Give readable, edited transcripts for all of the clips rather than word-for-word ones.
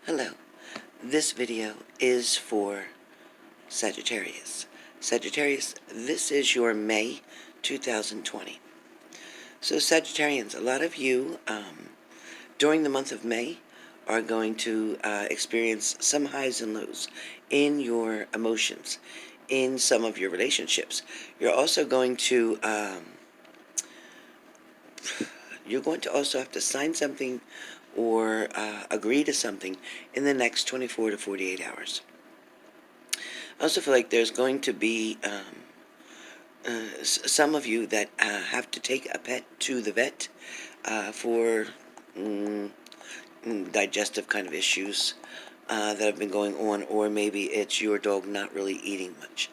Hello. This video is for Sagittarius. Sagittarius, this is your May 2020. So Sagittarians, a lot of you during the month of May are going to experience some highs and lows in your emotions, in some of your relationships. You're also going to also have to sign something or agree to something in the next 24 to 48 hours. I also feel like there's going to be some of you that have to take a pet to the vet for digestive kind of issues that have been going on, or maybe it's your dog not really eating much.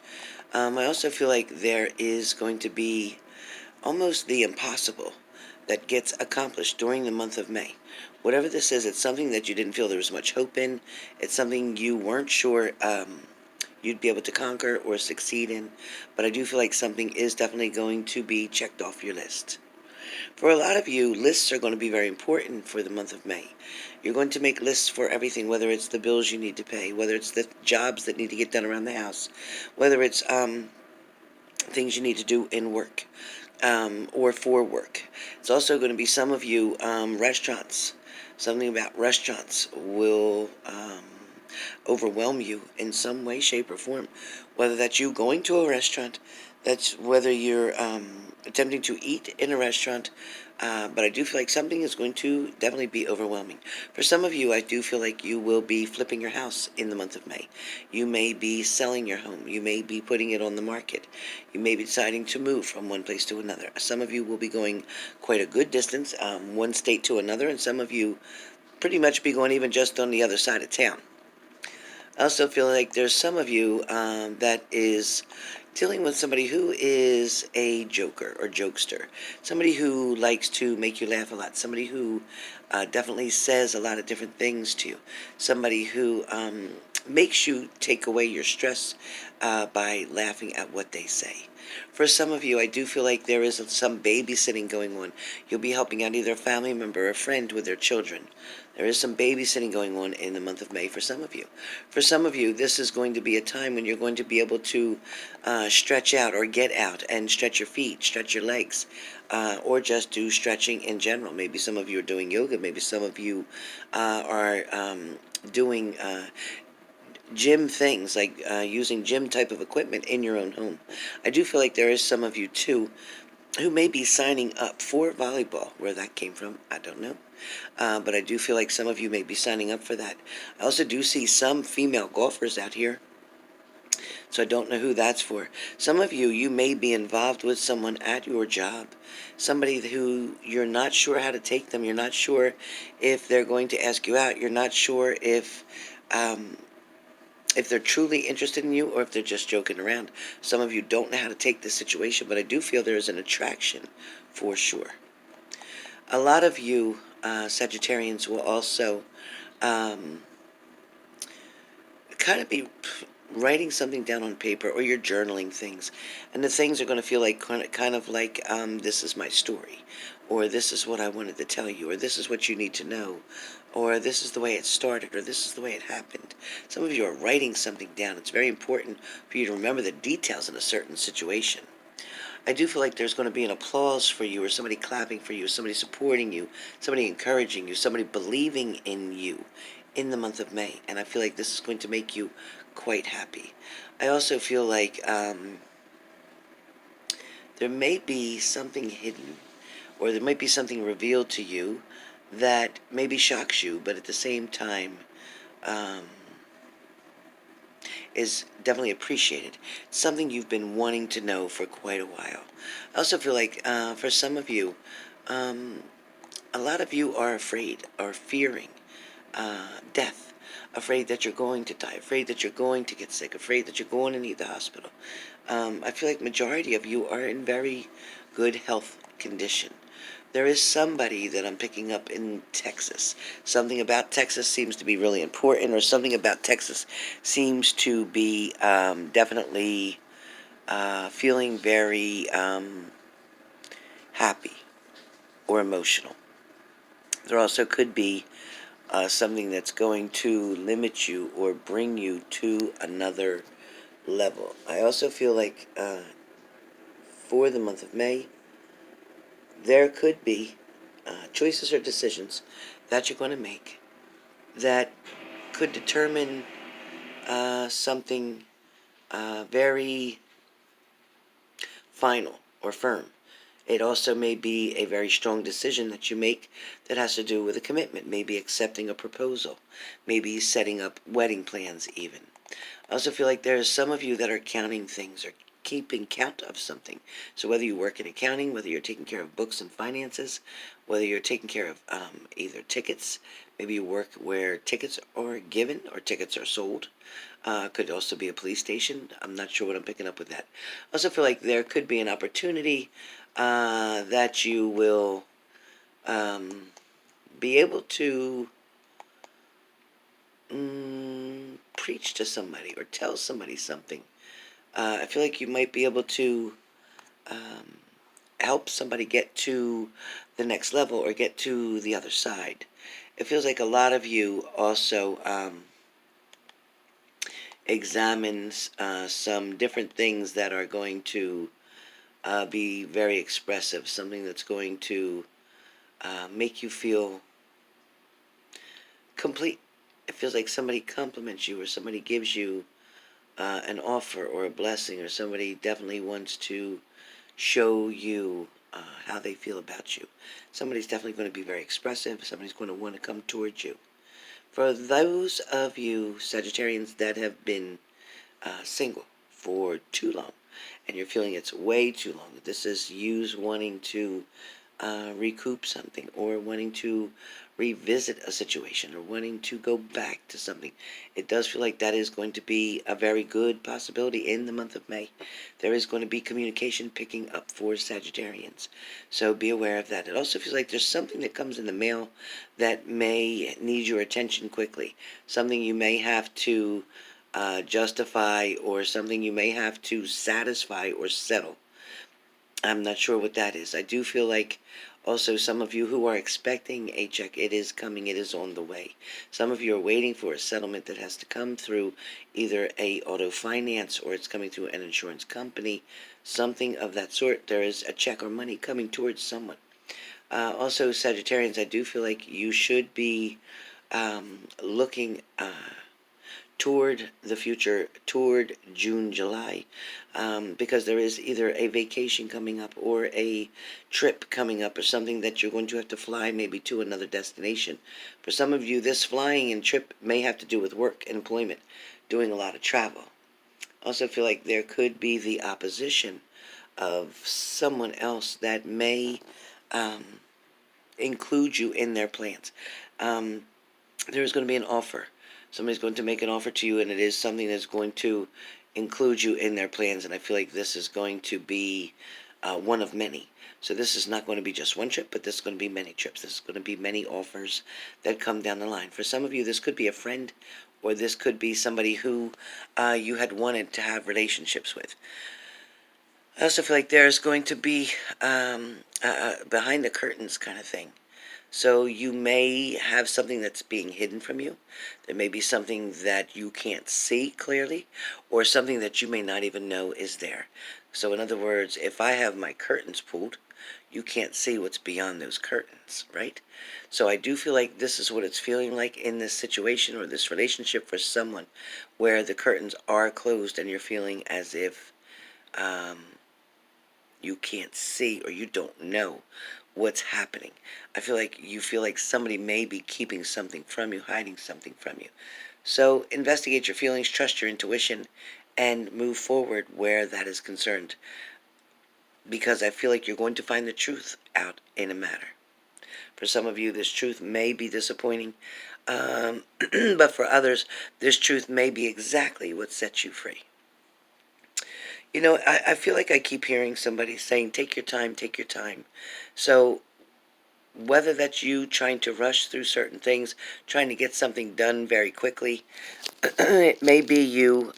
I also feel like there is going to be almost the impossible that gets accomplished during the month of May. Whatever this is, it's something that you didn't feel there was much hope in. It's something you weren't sure you'd be able to conquer or succeed in. But I do feel like something is definitely going to be checked off your list. For a lot of you, lists are going to be very important for the month of May. You're going to make lists for everything, whether it's the bills you need to pay, whether it's the jobs that need to get done around the house, whether it's things you need to do in work or for work. It's also going to be some of you restaurants. Something about restaurants will overwhelm you in some way, shape, or form. Whether that's you going to a restaurant, that's whether you're attempting to eat in a restaurant, but I do feel like something is going to definitely be overwhelming. For some of you, I do feel like you will be flipping your house in the month of May. You may be selling your home. You may be putting it on the market. You may be deciding to move from one place to another. Some of you will be going quite a good distance, one state to another, and some of you pretty much be going even just on the other side of town. I also feel like there's some of you that is dealing with somebody who is a joker or jokester, somebody who likes to make you laugh a lot, somebody who definitely says a lot of different things to you, somebody who makes you take away your stress by laughing at what they say. For some of you, I do feel like there is some babysitting going on. You'll be helping out either a family member or a friend with their children. There is some babysitting going on in the month of May for some of you. For some of you, this is going to be a time when you're going to be able to stretch out or get out and stretch your feet, stretch your legs, or just do stretching in general. Maybe some of you are doing yoga. Maybe some of you are doing gym things, like using gym type of equipment in your own home. I do feel like there is some of you, too, who may be signing up for volleyball. Where that came from, I don't know. But I do feel like some of you may be signing up for that. I also do see some female golfers out here, so I don't know who that's for. Some of you, you may be involved with someone at your job, somebody who you're not sure how to take them. You're not sure if they're going to ask you out. You're not sure if they're truly interested in you or if they're just joking around. Some of you don't know how to take this situation, but I do feel there is an attraction for sure. A lot of you Sagittarians will also kind of be writing something down on paper, or you're journaling things, and the things are going to feel like kind of like this is my story, or this is what I wanted to tell you, or this is what you need to know, or this is the way it started, or this is the way it happened. Some of you are writing something down. It's very important for you to remember the details in a certain situation. I do feel like there's going to be an applause for you, or somebody clapping for you, somebody supporting you, somebody encouraging you, somebody believing in you in the month of May. And I feel like this is going to make you quite happy. I also feel like there may be something hidden, or there might be something revealed to you that maybe shocks you, but at the same time is definitely appreciated. It's something you've been wanting to know for quite a while. I also feel like for some of you, a lot of you are afraid or fearing death, afraid that you're going to die, afraid that you're going to get sick, afraid that you're going to need the hospital. I feel like majority of you are in very good health condition. There is somebody that I'm picking up in Texas. Something about Texas seems to be really important, or something about Texas seems to be definitely feeling very happy or emotional. There also could be something that's going to limit you or bring you to another level. I also feel like for the month of May, there could be choices or decisions that you're going to make that could determine something very final or firm. It also may be a very strong decision that you make that has to do with a commitment, maybe accepting a proposal, maybe setting up wedding plans even. I also feel like there are some of you that are counting things or keeping count of something. So whether you work in accounting, whether you're taking care of books and finances, whether you're taking care of either tickets, maybe you work where tickets are given or tickets are sold. Could also be a police station. I'm not sure what I'm picking up with that. I also feel like there could be an opportunity that you will be able to preach to somebody or tell somebody something. I feel like you might be able to um, help somebody get to the next level or get to the other side. It feels like a lot of you also examines some different things that are going to be very expressive, something that's going to make you feel complete. It feels like somebody compliments you or somebody gives you an offer or a blessing, or somebody definitely wants to show you how they feel about you. Somebody's definitely going to be very expressive. Somebody's going to want to come towards you. For those of you Sagittarians that have been single for too long, and you're feeling it's way too long, this is you wanting to recoup something, or wanting to revisit a situation, or wanting to go back to something. It does feel like that is going to be a very good possibility in the month of May. There is going to be communication picking up for Sagittarians, so be aware of that. It also feels like there's something that comes in the mail that may need your attention quickly, something you may have to justify, or something you may have to satisfy or settle. I'm not sure what that is. I do feel like also some of you who are expecting a check, it is coming, it is on the way. Some of you are waiting for a settlement that has to come through either a auto finance or it's coming through an insurance company, something of that sort. There is a check or money coming towards someone. Also, Sagittarians, I do feel like you should be looking toward the future, toward June, July, because there is either a vacation coming up or a trip coming up or something that you're going to have to fly maybe to another destination. For some of you, this flying and trip may have to do with work and employment, doing a lot of travel. Also feel like there could be the opposition of someone else that may um, include you in their plans. There's going to be an offer. Somebody's going to make an offer to you, and it is something that's going to include you in their plans. And I feel like this is going to be one of many. So this is not going to be just one trip, but this is going to be many trips. This is going to be many offers that come down the line. For some of you, this could be a friend, or this could be somebody who you had wanted to have relationships with. I also feel like there's going to be behind the curtains kind of thing. So you may have something that's being hidden from you. There may be something that you can't see clearly, or something that you may not even know is there. So in other words, if I have my curtains pulled, you can't see what's beyond those curtains, right? So I do feel like this is what it's feeling like in this situation or this relationship for someone, where the curtains are closed and you're feeling as if um, you can't see or you don't know what's happening. I feel like you feel like somebody may be keeping something from you, hiding something from you. So investigate your feelings, trust your intuition, and move forward where that is concerned. Because I feel like you're going to find the truth out in a matter. For some of you, this truth may be disappointing, but for others, this truth may be exactly what sets you free. You know, I feel like I keep hearing somebody saying, take your time, take your time. So whether that's you trying to rush through certain things, trying to get something done very quickly, it may be you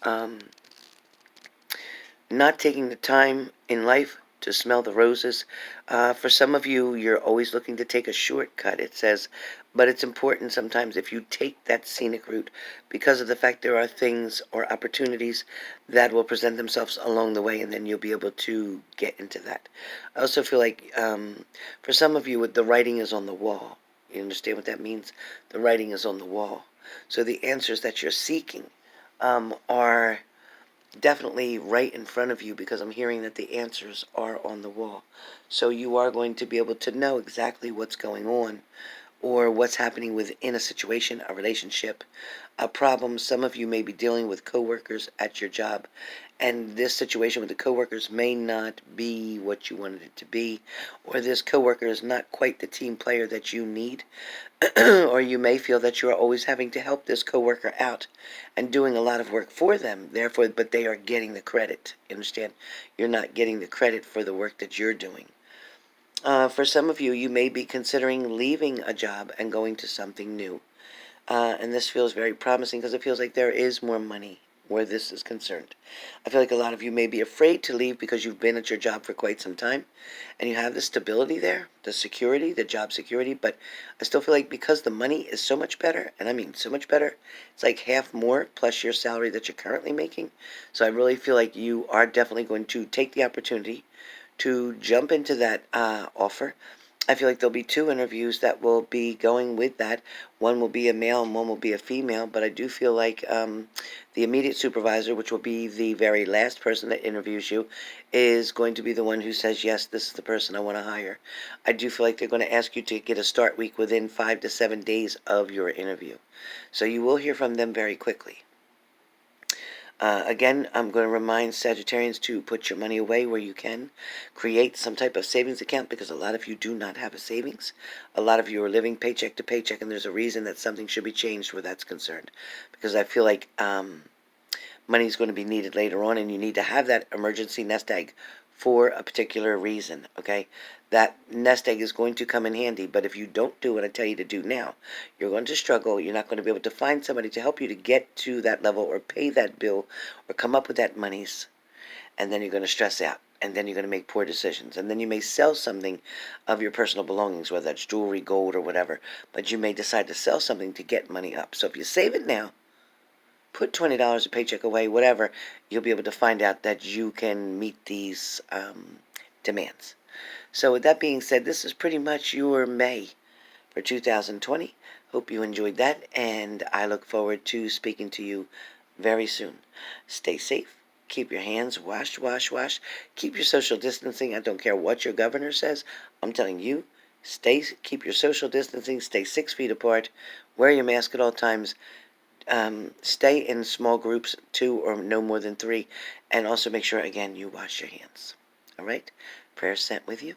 not taking the time in life to smell the roses. For some of you, you're always looking to take a shortcut. It says, But it's important sometimes if you take that scenic route, because of the fact there are things or opportunities that will present themselves along the way, and then you'll be able to get into that. I also feel like for some of you, the writing is on the wall. You understand what that means? The writing is on the wall. So the answers that you're seeking are definitely right in front of you, because I'm hearing that the answers are on the wall. So you are going to be able to know exactly what's going on, or what's happening within a situation, a relationship, a problem. Some of you may be dealing with coworkers at your job, and this situation with the coworkers may not be what you wanted it to be, or this coworker is not quite the team player that you need, or you may feel that you are always having to help this coworker out and doing a lot of work for them, therefore, but they are getting the credit. You understand? You're not getting the credit for the work that you're doing. For some of you, you may be considering leaving a job and going to something new. And this feels very promising, because it feels like there is more money where this is concerned. I feel like a lot of you may be afraid to leave because you've been at your job for quite some time and you have the stability there, the security, the job security, but I still feel like because the money is so much better, and I mean so much better, it's like half more plus your salary that you're currently making. So I really feel like you are definitely going to take the opportunity to jump into that offer. I feel like there'll be two interviews that will be going with that. One will be a male and one will be a female, but I do feel like the immediate supervisor, which will be the very last person that interviews you, is going to be the one who says, yes, this is the person I want to hire. I do feel like they're going to ask you to get a start week within 5 to 7 days of your interview. So you will hear from them very quickly. Again, I'm going to remind Sagittarians to put your money away where you can. Create some type of savings account, because a lot of you do not have a savings. A lot of you are living paycheck to paycheck, and there's a reason that something should be changed where that's concerned. Because I feel like money is going to be needed later on, and you need to have that emergency nest egg for a particular reason, okay? That nest egg is going to come in handy, but if you don't do what I tell you to do now, you're going to struggle. You're not going to be able to find somebody to help you to get to that level or pay that bill or come up with that monies, and then you're going to stress out, and then you're going to make poor decisions, and then you may sell something of your personal belongings, whether that's jewelry, gold, or whatever, but you may decide to sell something to get money up. So if you save it now, put $20 a paycheck away, whatever, you'll be able to find out that you can meet these demands. So with that being said, this is pretty much your May for 2020. Hope you enjoyed that, and I look forward to speaking to you very soon. Stay safe. Keep your hands washed, wash. Keep your social distancing. I don't care what your governor says. I'm telling you, keep your social distancing. Stay 6 feet apart. Wear your mask at all times. Stay in small groups, 2 or no more than 3, and also make sure, again, you wash your hands. All right? Prayer sent with you.